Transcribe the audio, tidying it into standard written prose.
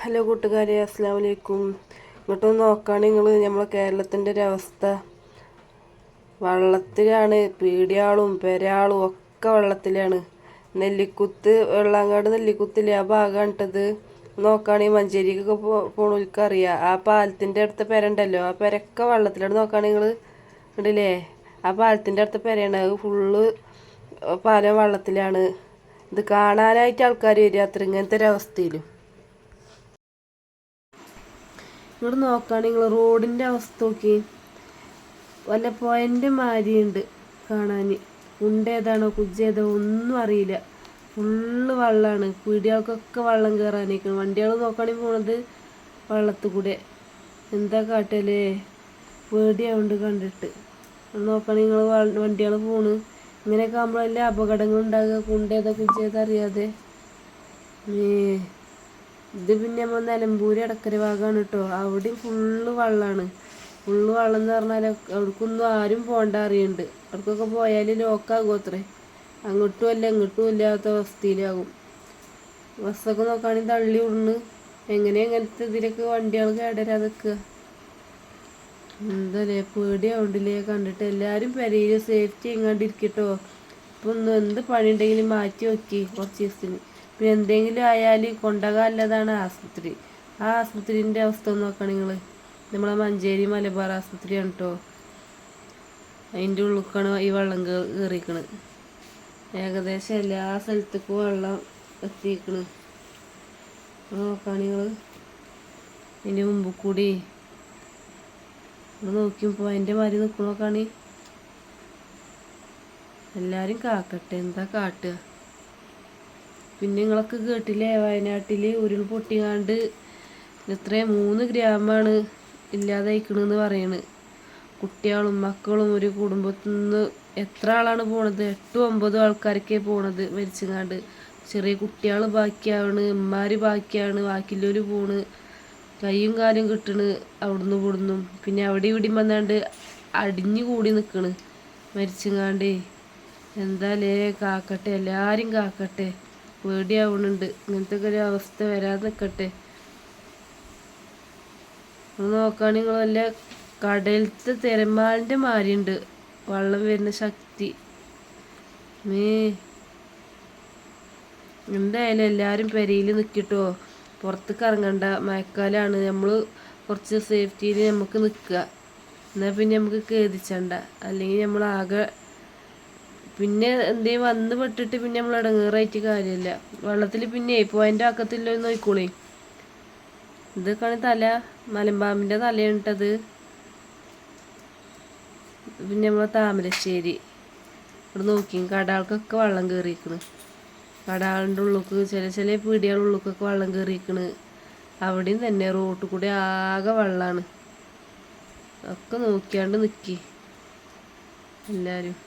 Hello കൂട്ടുകാരെ, അസ്സലാമു അലൈക്കും. ഇങ്ങോട്ടൊന്ന് നോക്കുകയാണെങ്കിൽ നമ്മളെ കേരളത്തിൻ്റെ ഒരു അവസ്ഥ. വെള്ളത്തിലാണ്, പീടിയാളും പെരാളും ഒക്കെ വെള്ളത്തിലാണ്. നെല്ലിക്കുത്ത്, വെള്ളാങ്കാട് നെല്ലിക്കുത്തില്ലേ, ആ ഭാഗമാണ് ഇട്ടത്. നോക്കുകയാണെങ്കിൽ മഞ്ചേരിക്കൊക്കെ പോണവർക്കറിയാം. ആ പാലത്തിൻ്റെ അടുത്ത പെര ഉണ്ടല്ലോ, ആ പെരൊക്കെ വെള്ളത്തിലാണ്. നോക്കുകയാണെങ്കിൽ ഉണ്ടല്ലേ, ആ പാലത്തിൻ്റെ അടുത്ത പെരയാണ്. അത് ഫുള്ള് പാലം വെള്ളത്തിലാണ്. ഇത് കാണാനായിട്ട് ആൾക്കാർ വരിക അത്ര, ഇങ്ങനത്തെ ഒരു അവസ്ഥയിലും. ഇങ്ങോട്ട് നോക്കുകയാണെങ്കിൽ റോഡിൻ്റെ അവസ്ഥ നോക്കി, വല്ല പോയിൻ്റ് മാരിയുണ്ട് കാണാൻ. ഉണ്ടേതാണോ കുജ്ജേതോ ഒന്നും അറിയില്ല. ഫുള്ള് വെള്ളമാണ്. പീടികൾക്കൊക്കെ വെള്ളം കയറാനേക്കണം. വണ്ടികൾ നോക്കുകയാണെങ്കിൽ പോണത് വെള്ളത്തിൽ കൂടെ. എന്താ കാട്ടല്ലേ, പേടിയാവുണ്ട് കണ്ടിട്ട്. നോക്കുകയാണെങ്കിൽ നിങ്ങൾ വണ്ടികൾ പോണ്. ഇങ്ങനെയൊക്കെ ആകുമ്പോഴല്ലേ അപകടങ്ങൾ ഉണ്ടാകുക. കുണ്ടേതോ കുജ്ജേതോ അറിയാതെ. ഇത് പിന്നെ നമ്മൾ നിലമ്പൂർ എടക്കര ഭാഗമാണ് കേട്ടോ. അവിടെയും ഫുള്ള് വെള്ളമാണ്. ഫുള്ള് വെള്ളം എന്ന് പറഞ്ഞാൽ അവിടേക്കൊന്നും ആരും പോകണ്ട അറിയുന്നുണ്ട്. അവിടേക്കൊക്കെ പോയാൽ ലോക്കാകും അത്രേ. അങ്ങോട്ടും അല്ല ഇങ്ങോട്ടും ഇല്ലാത്ത അവസ്ഥയിലാകും. ബസ്സൊക്കെ നോക്കുകയാണെങ്കിൽ തള്ളി വിടുന്നു. എങ്ങനത്തെ ഇതിലൊക്കെ വണ്ടികൾ കേടരാതെ നിൽക്കുക. എന്തല്ലേ, പേടിയാവുണ്ടില്ലേ കണ്ടിട്ട്. എല്ലാവരും പെരയിൽ സേഫ്റ്റി എങ്ങാണ്ടിരിക്കട്ടോ. ഇപ്പം ഒന്നും എന്ത് പണി ഉണ്ടെങ്കിലും മാറ്റി വെക്കി കുറച്ച് ദിവസത്തിന്. പിന്നെ എന്തെങ്കിലും ആയാൽ കൊണ്ടുപോകാനുള്ളതാണ് ആശുപത്രി. ആ ആശുപത്രീൻ്റെ അവസ്ഥ ഒന്ന് നോക്കണം നിങ്ങൾ. നമ്മളെ മഞ്ചേരി മലബാർ ആശുപത്രിയാണ് കേട്ടോ. അതിൻ്റെ ഉള്ളിലേക്കാണ് ഈ വെള്ളം കയറിയിരിക്കണത്. ഏകദേശം എല്ലാ സ്ഥലത്തേക്കും വെള്ളം എത്തിയിരിക്കണ്. നോക്കുകയാണ് നിങ്ങൾ. അതിൻ്റെ മുമ്പ് കൂടി നോക്കിയപ്പോൾ അതിൻ്റെ മാതിരി നിൽക്കണോക്കാണ്. എല്ലാവരും കാക്കട്ടെ, എന്താ കാട്ടുക. പിന്നെ നിങ്ങളൊക്കെ കേട്ടില്ലേ, വയനാട്ടിൽ ഉരുൾപൊട്ടിക്കാണ്ട് എത്രയും 3 ഗ്രാമമാണ് ഇല്ലാതായിക്കണെന്ന് പറയണ്. കുട്ടികളും മക്കളും ഒരു കുടുംബത്തിൽ നിന്ന് എത്ര ആളാണ് പോണത്? 8-9 ആൾക്കാരൊക്കെ പോണത് മരിച്ചങ്ങാണ്ട്. ചെറിയ കുട്ടികൾ ബാക്കിയാണ്, ഉമ്മാർ ബാക്കിയാണ്, ബാക്കിയുള്ളവർ പോണ്. കൈയും കാലും കിട്ടണ് അവിടുന്ന് ഇവിടുന്നും. പിന്നെ അവിടെ ഇവിടെയും വന്നാണ്ട് അടിഞ്ഞു കൂടി നിൽക്കണ് മരിച്ചങ്ങാണ്ടേ. എന്താലേ, കാക്കട്ടെ, എല്ലാവരും കാക്കട്ടെ. പേടിയാവുന്നുണ്ട്. ഇങ്ങനത്തെ ഒക്കെ ഒരു അവസ്ഥ വരാതെ നിൽക്കട്ടെ. നോക്കുകയാണെങ്കിൽ നിങ്ങൾ വല്ല കടലത്തെ തിരമാലിൻ്റെ മാരിയുണ്ട് വെള്ളം വരുന്ന ശക്തി. എന്തായാലും എല്ലാവരും പെരയിൽ നിൽക്കിട്ടോ. പുറത്തേക്ക് ഇറങ്ങണ്ട. മഴക്കാലമാണ്. നമ്മൾ കുറച്ച് സേഫ്റ്റിയിൽ നമുക്ക് നിൽക്കുക. എന്നാൽ പിന്നെ നമുക്ക് കേദിച്ചണ്ട. അല്ലെങ്കിൽ നമ്മളാകെ പിന്നെ എന്തെങ്കിലും വന്ന് പെട്ടിട്ട് പിന്നെ നമ്മൾ ഇടങ്ങേറായിട്ട് കാര്യമില്ല. വെള്ളത്തിൽ പിന്നെ പോയിൻ്റെ ആക്കത്തില്ലോ നോക്കിക്കോളേ. ഇതൊക്കെയാണ് തല, മലമ്പാമ്പിൻ്റെ തലയുണ്ടത്. പിന്നെ നമ്മളെ താമരശ്ശേരി ഇവിടെ നോക്കി കടകൾക്കൊക്കെ വെള്ളം കയറിയിരിക്കണ്. കടകളുടെ ഉള്ളിലേക്ക് ചില പീടികളുടെ ഉള്ളിലേക്കൊക്കെ വെള്ളം കയറിയിരിക്കണ്. അവിടെയും തന്നെ റോട്ടിൽ കൂടെ ആകെ വെള്ളമാണ്. ഒക്കെ നോക്കിയാണ്ട് നിൽക്കി എല്ലാവരും.